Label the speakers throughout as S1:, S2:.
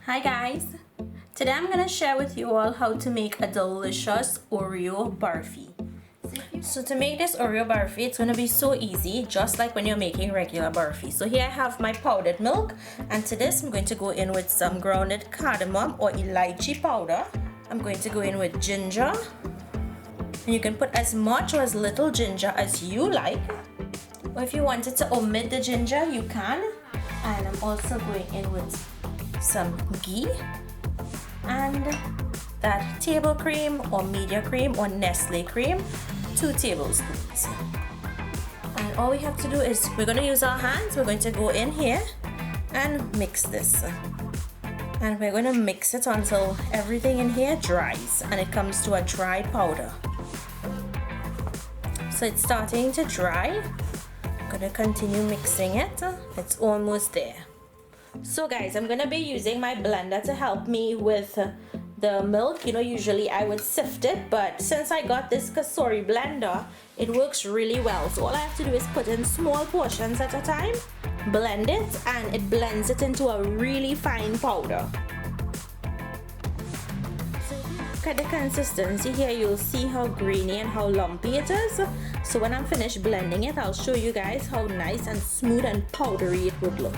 S1: Hi guys! Today I'm going to share with you all how to make a delicious Oreo Barfi. So to make this Oreo Barfi, it's going to be so easy, just like when you're making regular Barfi. So here I have my powdered milk, and to this I'm going to go in with some grounded cardamom or elychee powder. I'm going to go in with ginger, and you can put as much or as little ginger as you like. Or if you wanted to omit the ginger, you can. And I'm also going in with some ghee and that table cream or media cream or Nestle cream, 2 tablespoons. And all we have to do is we're going to use our hands. We're going to go in here and mix this, and we're going to mix it until everything in here dries and it comes to a dry powder. So it's starting to dry. I'm going to continue mixing it. It's almost there. So guys, I'm gonna be using my blender to help me with the milk. You know, usually I would sift it, but since I got this Kasori blender, it works really well. So all I have to do is put in small portions at a time, blend it, and it blends it into a really fine powder. So if you look at the consistency here, you'll see how grainy and how lumpy it is. So when I'm finished blending it, I'll show you guys how nice and smooth and powdery it would look.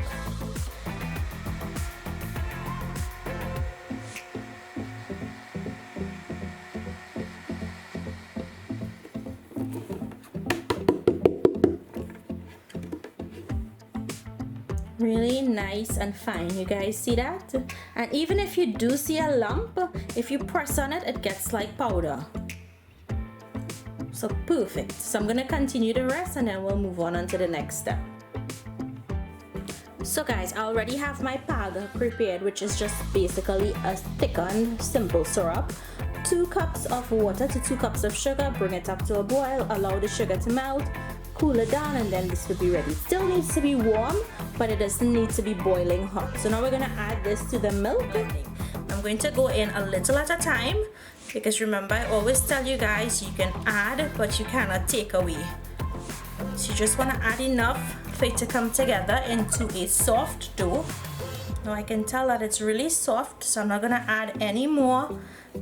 S1: Really nice and fine. You guys see that? And even if you do see a lump, if you press on it, it gets like powder. So perfect. So I'm gonna continue the rest and then we'll move on to the next step. So guys, I already have my pag prepared, which is just basically a thickened simple syrup. 2 cups of water to 2 cups of sugar. Bring it up to a boil, allow the sugar to melt, cool it down, and then this will be ready. It still needs to be warm, but it doesn't need to be boiling hot. So now we're gonna add this to the milk. I'm going to go in a little at a time, because remember, I always tell you guys, you can add, but you cannot take away. So you just wanna add enough for it to come together into a soft dough. Now I can tell that it's really soft, so I'm not gonna add any more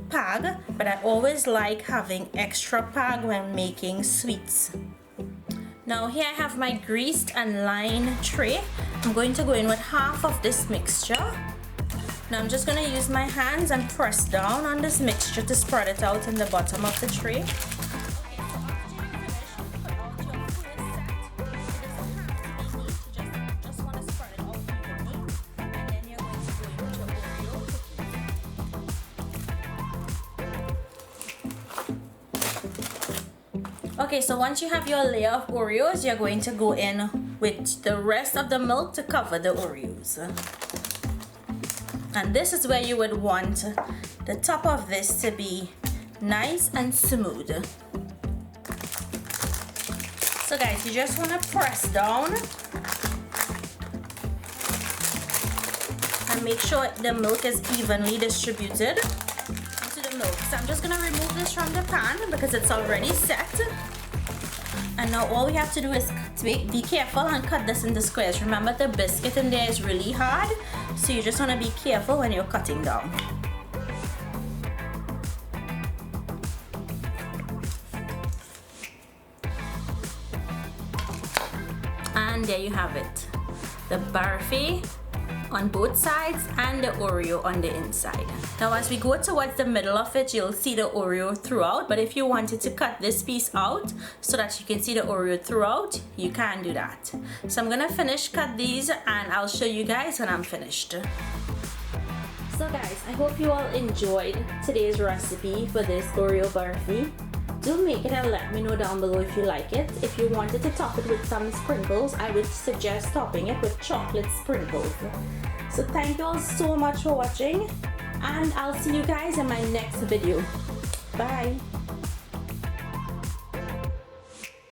S1: pag, but I always like having extra pag when making sweets. Now here I have my greased and lined tray. I'm going to go in with half of this mixture. Now I'm just going to use my hands and press down on this mixture to spread it out in the bottom of the tray. Okay, so once you have your layer of Oreos, you're going to go in with the rest of the milk to cover the Oreos. And this is where you would want the top of this to be nice and smooth. So guys, you just want to press down and make sure the milk is evenly distributed into the milk. So I'm just going to remove this from the pan because it's already set. And now all we have to do is be careful and cut this into squares. Remember, the biscuit in there is really hard, so you just want to be careful when you're cutting down. And there you have it. The Barfi on both sides and the Oreo on the inside. Now as we go towards the middle of it, you'll see the Oreo throughout, but if you wanted to cut this piece out so that you can see the Oreo throughout, you can do that. So I'm gonna cut these and I'll show you guys when I'm finished. So guys, I hope you all enjoyed today's recipe for this Oreo Barfi. Do make it and let me know down below if you like it. If you wanted to top it with some sprinkles, I would suggest topping it with chocolate sprinkles. So thank you all so much for watching, and I'll see you guys in my next video. Bye!